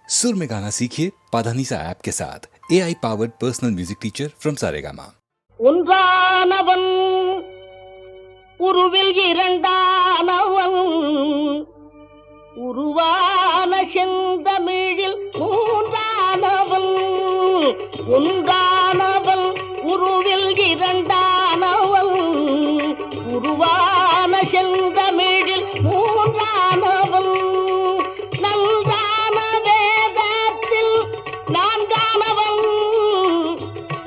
सुर में गाना सीखिए पाधानीसा ऐप के साथ AI powered personal music teacher from Saregama. ஒன்றானவன் உருவில் இரண்டானவன் உருவான செந்தமிழில் மூன்றானவன் ஒன்றானவன் உருவில் இரண்டானவன் உருவான செந்தமிழில் மூன்றானவன் நன்றான வேதத்தில் நான்கானவன்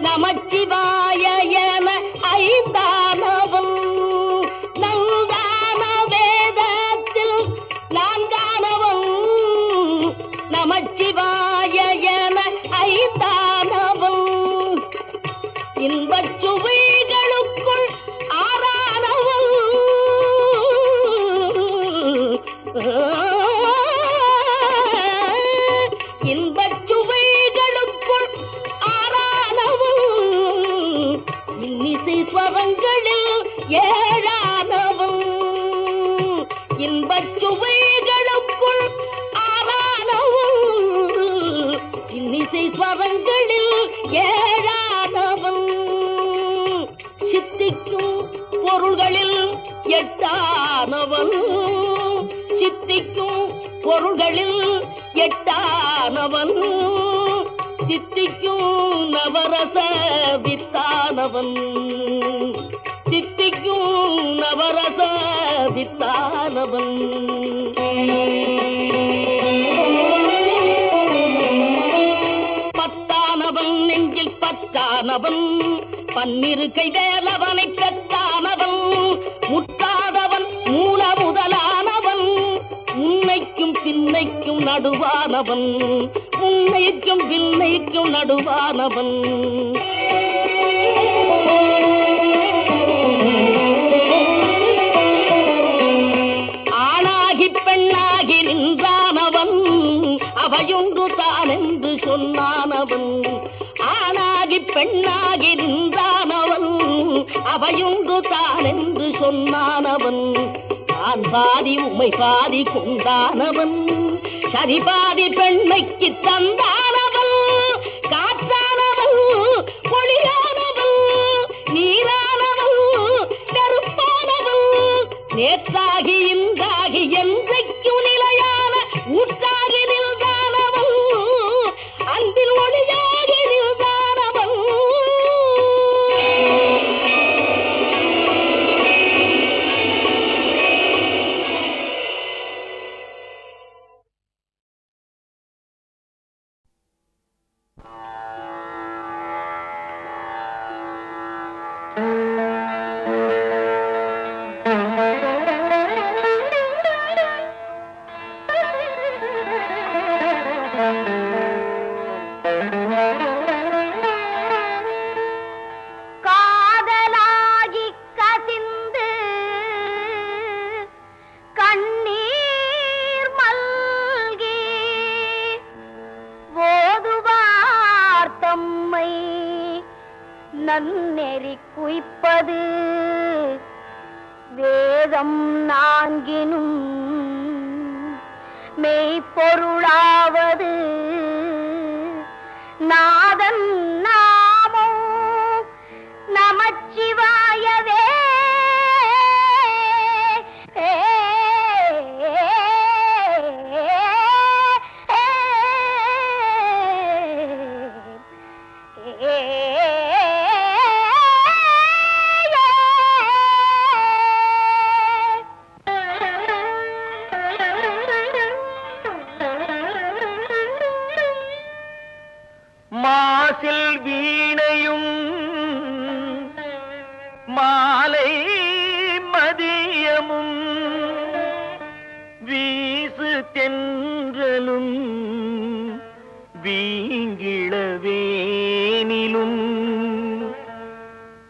நமச்சிவாய என ஐந்தானவன் நன்றான வேதத்தில் நான்கானவன் நமச்சிவாய என ஐந்தானவன் இன்பச் சுவைகளுக்குள் ஆறானவன் இன்பச் சுவைகளுக்குள் ஆறானவன் இன்னிசை ஸ்வரங்களில் ஏழானவன் இன்பச் சுவைகளுக்குள் ஆறானவன் இன்னிசை ஸ்வரங்களில் ஏழானவன் சித்திக்கும் பொருள்களில் எட்டானவன் சித்திக்கும் பொருள்களில் எட்டானவன் சித்திக்கும் நவரச வித்தானவன் சித்திக்கும் நவரச வித்தானவன் பத்தானவன் நெஞ்சில் பத்தானவன் பன்னிரு கை வேலவனை பெற்றானவன் முட்டாதவன் மூல முதலானவன் உன்னைக்கும் பின்னைக்கும் நடுவானவன் உன்னைக்கும் பின்னைக்கும் நடுவானவன் ஆணாகி பெண்ணாகி நின்றானவன் அவையொன்று தான் என்று சொன்னானவன் ஆணாகி பெண்ணாகி நின்றானவன் அவையொன்று தான் என்று சொன்னானவன் நான் பாதி உமை பாதி கொண்டானவன் சரி பாதி பெண்மைக்கு தந்தானவன் காற்றானவன் ஒளியானவன் நீரானவன் நெருப்பானவன் நேற்றாகி இன்றாகி என்றைக்கும் நிலையான ஊற்றாகி நின்றானவன் அன்பில் ஒளியாகி நின்றானவன் காதலாகி கசிந்து கண்ணீர் மல்கி ஓதுவார் தம்மை நன்னெறி குய்ப்பது வேதம் நான்கினும் மெய்ப்பொருளாவது நாதன் நாமோ நமச்சிவாயவே மாசில் வீணையும் மாலை மதியமும் வீசு தென்றலும் வீங்கிளவேனிலும்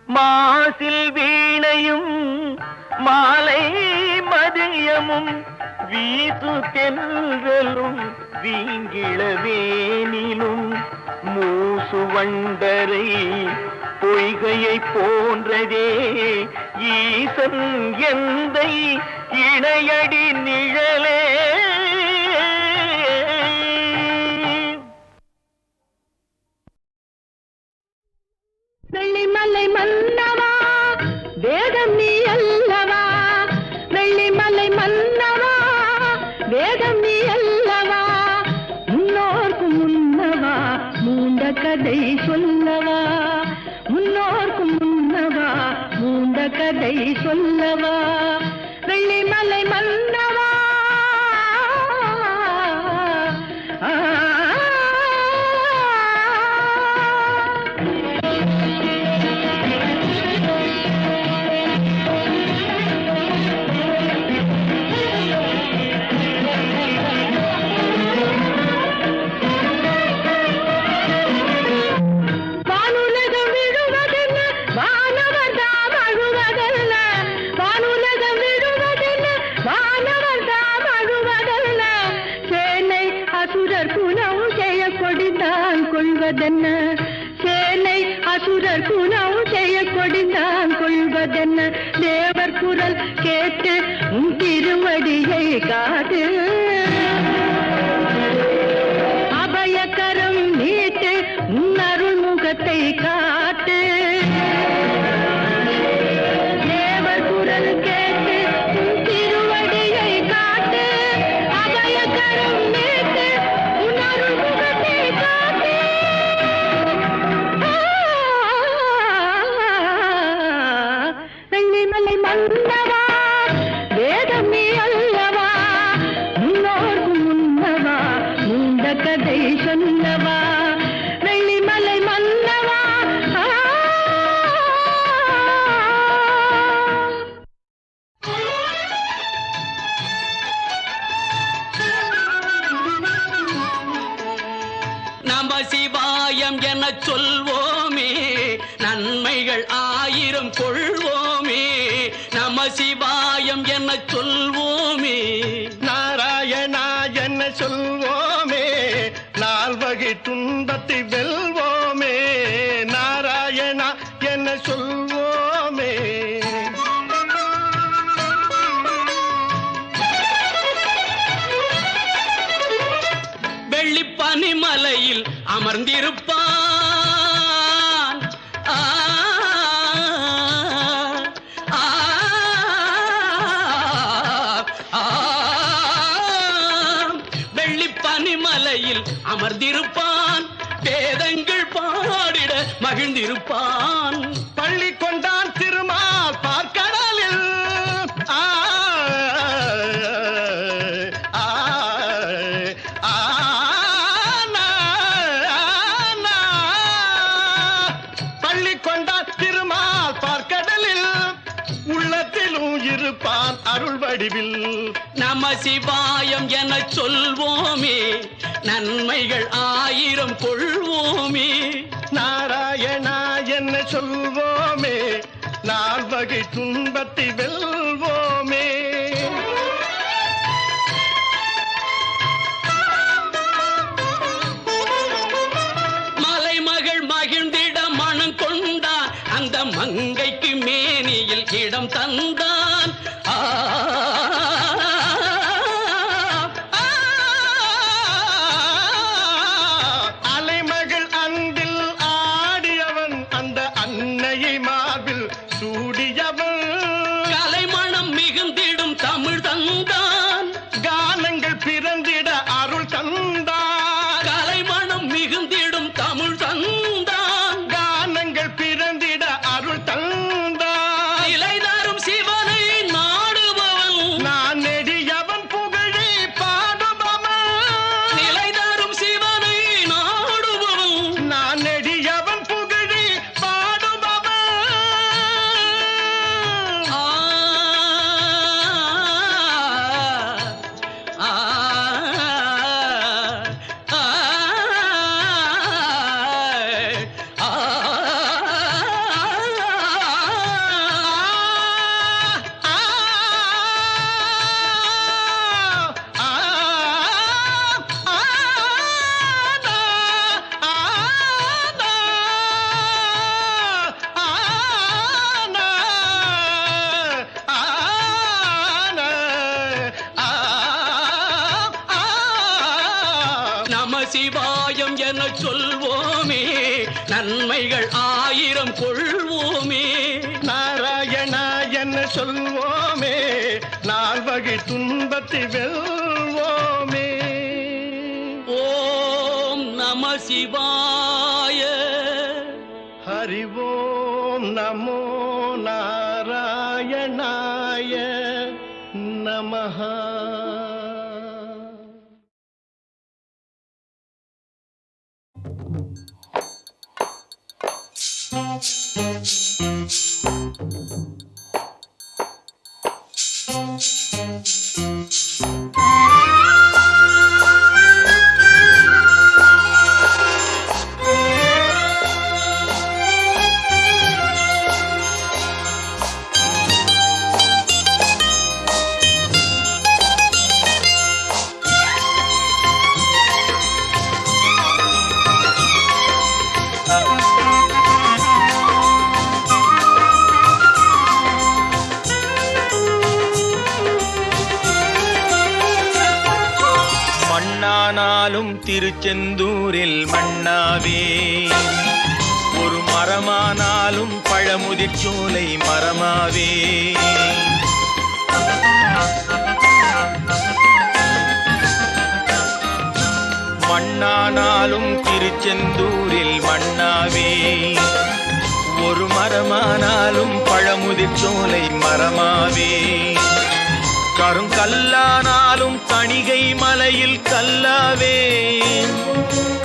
மாசில் வீணையும் மாலை மதியமும் வீசு தென்றலும் வீங்கிளவேனிலும் மூசு வண்டரை பொய்கையை போன்றதே ஈசன் எந்தை இணையடி நிழலே மன்னவா வேதம் நீ அல்லவா வெள்ளிமலை மன்னவா வேதம் நீ அல்லவா முன்னோர்க்கும் முன்னவா மூண்ட கதை சொல்லவா முன்னோர்க்கும் முன்னவா மூண்ட கதை சொல்லவா வெள்ளிமலை மன்னவா கொள்வதென்ன சேனை அசுரர் குணம் செய்ய கொடிந்தான் கொள்வதென்ன தேவர் குரல் கேட்டு உன் திருவடியை காட்டு அபயக்கரம் நீட்டு உன் அருள் முகத்தை காட்டு தேவர் குரல் கேட்டு உன் திருவடியை காட்டு அபயக்கரம் நீட்டு உன் அருள் முகத்தை காட்டு வெள்ளிமலை மன்னவா வேதம் நீ அல்லவா முன்னோர்க்கும் முன்னவா மூண்ட கதை சொல்லவா வெள்ளிமலை மன்னவா நம சிவாயம் என சொல்வோமே நன்மைகள் ஆயிரம் கொள்வோமே நம சிவாயம் என சொல்வோமே நாராயணா என்ன சொல்வோமே நால்வகை துன்பத்தை வெல்வோமே நாராயணா என்ன சொல்வோமே வெள்ளிப்பனிமலையில் அமர்ந்திருப்பான் வெள்ளிப்பனிமலையில் அமர்ந்திருப்பான் வேதங்கள் பாடிட மகிழ்ந்திருப்பான் பள்ளி கொண்டான் திருமால் பார்க்கடலில் பள்ளி கொண்டான் திருமால் பார்க்கடலில் உள்ளத்திலும் இருப்பான் அருள் வடிவில் நம சிவாயம் என சொல்வோமே நன்மைகள் ஆயிரம் கொள்வோமே நாராயணா என்ன சொல்வோமே நால்வகை துன்பத்தை வெல்வோமே மலைமகள் மகிழ்ந்திட மனம் கொண்டான் அந்த மங்கைக்கு மேனியில் இடம் தந்தான் அலைமகள் அன்பில் ஆடியவன் அந்த அன்னையை மார்பில் சூடியவன் கலைமணம் மிகுந்த நமசிவாயம் என சொல்வோமே, நன்மைகள் 1000 கொள்வோமே. நாராயணா என்ன சொல்வோமே, நால்வகை துன்பத்தை வெல்வோமே. ஓம் நம சிவாய. ஹரி ஓம் நமோ நாராயணாய நமஹ. மண்ணானாலும் திருச்செந்தூரில் மண்ணாவே, ஒரு மரமானாலும் பழமுதிர்ச்சோலை மரமாவே. மண்ணானாலும் திருச்செந்தூரில் மண்ணாவே, ஒரு மரமானாலும் பழமுதிர்ச்சோலை மரமாவே. கருங்கல்லானாலும் தணிகை மலையில் கல்லாவே,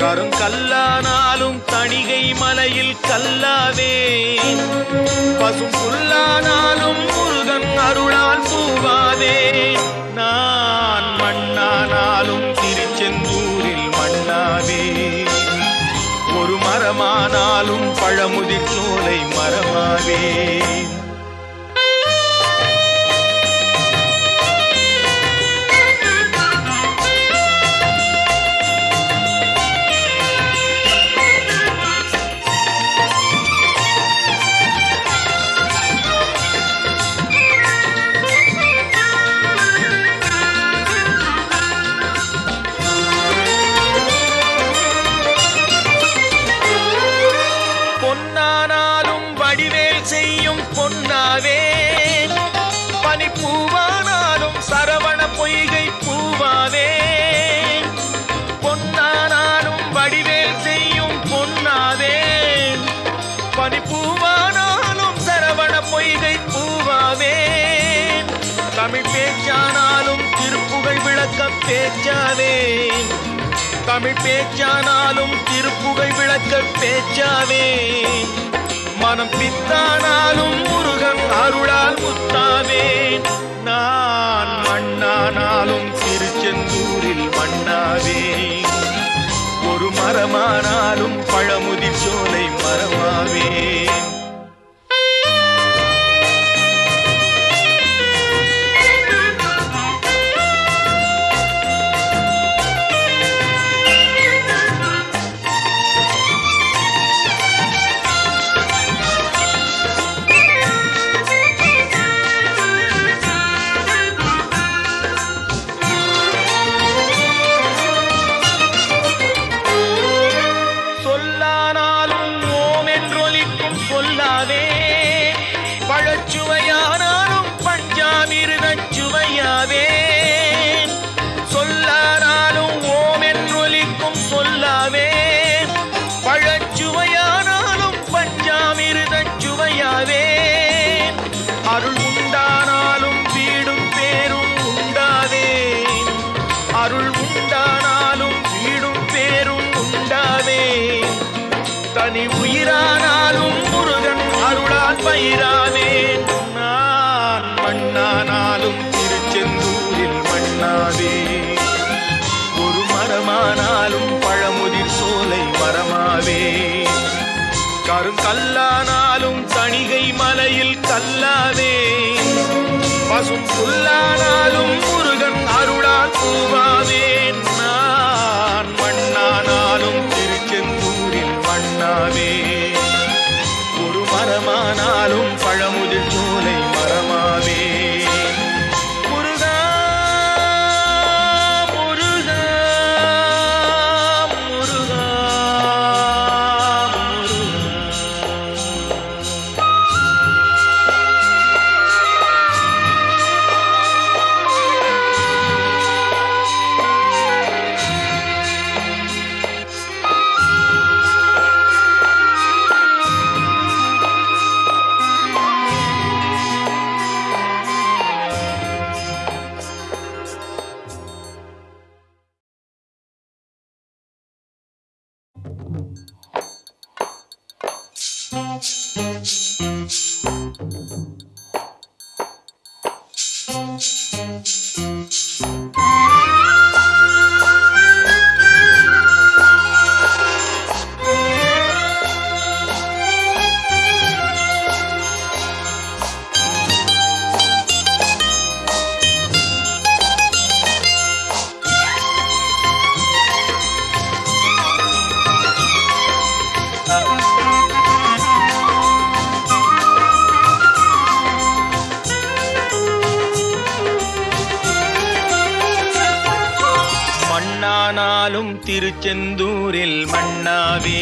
கருங்கல்லானாலும் தணிகை மலையில் கல்லாவே. பசும் புல்லானாலும் முருகன் அருளால் பூவாவே. நான் மண்ணானாலும் திருச்செந்தூரில் மண்ணாவே, ஒரு மரமானாலும் பழமுதிர்ச்சோலை மரமாவே. பொன்னானாலும் வடிவேல் செய்யும் பொன்னாவே, பனிப்பூவானாலும் சரவண பொய்கை பூவாவே. பொன்னானாலும் வடிவேல் செய்யும் பொன்னாவே, பனிப்பூவானாலும் சரவண பொய்கை பூவாவே. தமிழ் பேச்சானாலும் திருப்புகழ் விளக்க பேச்சாவே, தமிழ் பேச்சானாலும் திருப்புகழ் விளக்க பேச்சாவே. மனம் பித்தானாலும் முருகன் அருளால் முத்தாவே. நான் மண்ணானாலும் திருச்செந்தூரில் மண்ணாவே, ஒரு மரமானாலும் பழமுதிர்ச்சோலை மரமாவே. பழச்சுவையானாலும் பஞ்சாமிர்தச் சுவையாவே. சொல்லானாலும் ஓம் என்றொலிக்கும் சொல்லாவே. பழச்சுவையானாலும் பஞ்சாமிர்தச் சுவையாவே. அருள் உண்டானாலும் வீடும் பேரும் உண்டாவே, அருள் உண்டானாலும் வீடும் பேரும் உண்டாவே. தனி உயிரானாலும் முருகன் அருளால் பயிராவே. நான் மண்ணானாலும் திருச்செந்தூரில் மண்ணாவே, ஒரு மரமானாலும் பழமுதிர் சோலை மரமாவே. கருங்கல்லானாலும் தணிகை மலையில் கல்லாவே. பசும் புல்லானாலும் முருகன் அருளால் பூவாவே. நான் மண்ணானாலும் திருச்செந்தூரில் மண்ணாவே, ஒரு மரமானாலும் பழமுதிர் சோலை மரமாவே. முருகா முருகா மண்ணானாலும் திருச்செந்தூரில் மண்ணாவே,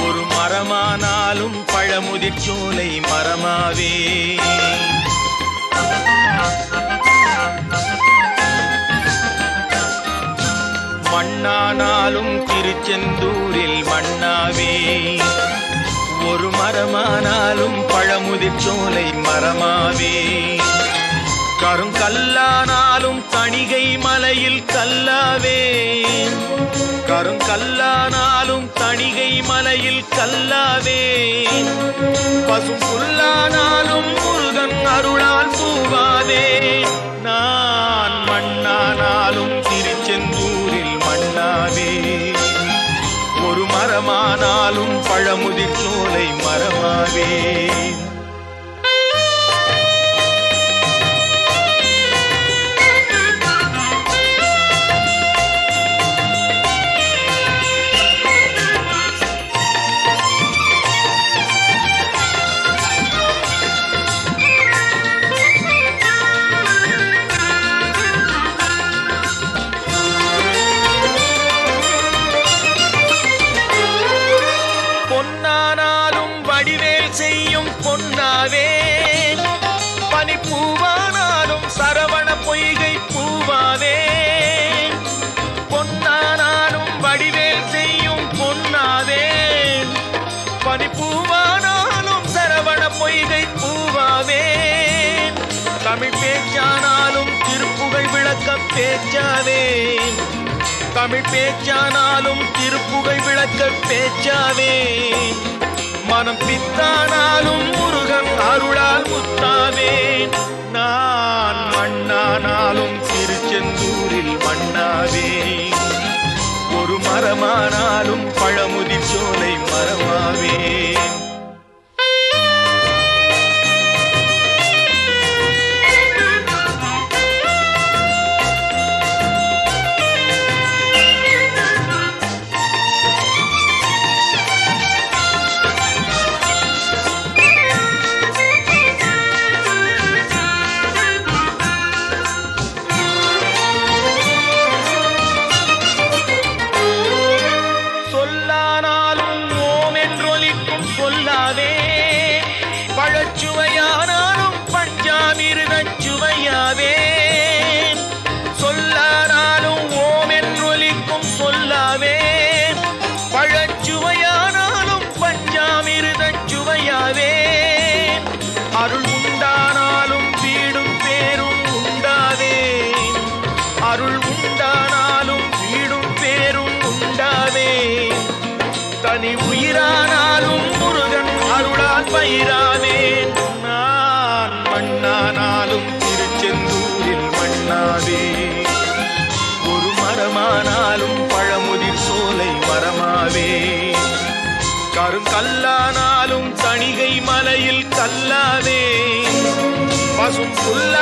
ஒரு மரமானாலும் பழமுதிர் சோலை மரமாவே. மண்ணானாலும் திருச்செந்தூரில் மண்ணாவே, ஒரு மரமானாலும் பழமுதிர் சோலை மரமாவே. கருங்கல்லானாலும் தணிகை மலையில் கல்லாவே, கருங்கல்லானாலும் தணிகை மலையில் கல்லாவே. பசும் புல்லானாலும் முருகன் அருளால் பூவாவே. நான் மண்ணானாலும் திருச்செந்தூரில் மண்ணாவே, ஒரு மரமானாலும் பழமுதிர் சோலை மரமாவே. பொன்னானாலும் வடிவேல் செய்யும் பொன்னாவே, பனிப்பூவானாலும் சரவண பொய்கை பூவாவே. பொன்னானாலும் வடிவேல் செய்யும் பொன்னாவே, பனிப்பூவானாலும் சரவண பொய்கை பூவாவே. தமிழ் பேச்சானாலும் திருப்புகழ் விளக்க பேச்சாவே, தமிழ் பேச்சானாலும் திருப்புகழ் விளக்க பேச்சாவே. மனம் பித்தானாலும் முருகன் அருளால் முத்தாவே. நான் மண்ணானாலும் திருச்செந்தூரில் மண்ணாவே, ஒரு மரமானாலும் பழமுதிர் சோலை மரமாவே. சொல்லாவே, பழச்சுவையானாலும் பஞ்சாமிர்தச் சுவையாவே. சொல்லானாலும் ஓம் என்றொலிக்கும் சொல்லாவே, பழச்சுவையானாலும் பஞ்சாமிர்தச் சுவையாவே. அருள் உண்டானாலும் வீடும் பேரும் உண்டாவே, அருள் உண்டானாலும் வீடும் பேரும் உண்டாவே. தனி உயிரானாலும் முருகன் அருளால் பயிராவே. நான் மண்ணானாலும் திருச்செந்தூரில் மண்ணாவே, ஒரு மரமானாலும் பழமுதிர் சோலை மரமாவே. கருங்கல்லானாலும் தணிகை மலையில் கல்லாவே, பசும் புல்ல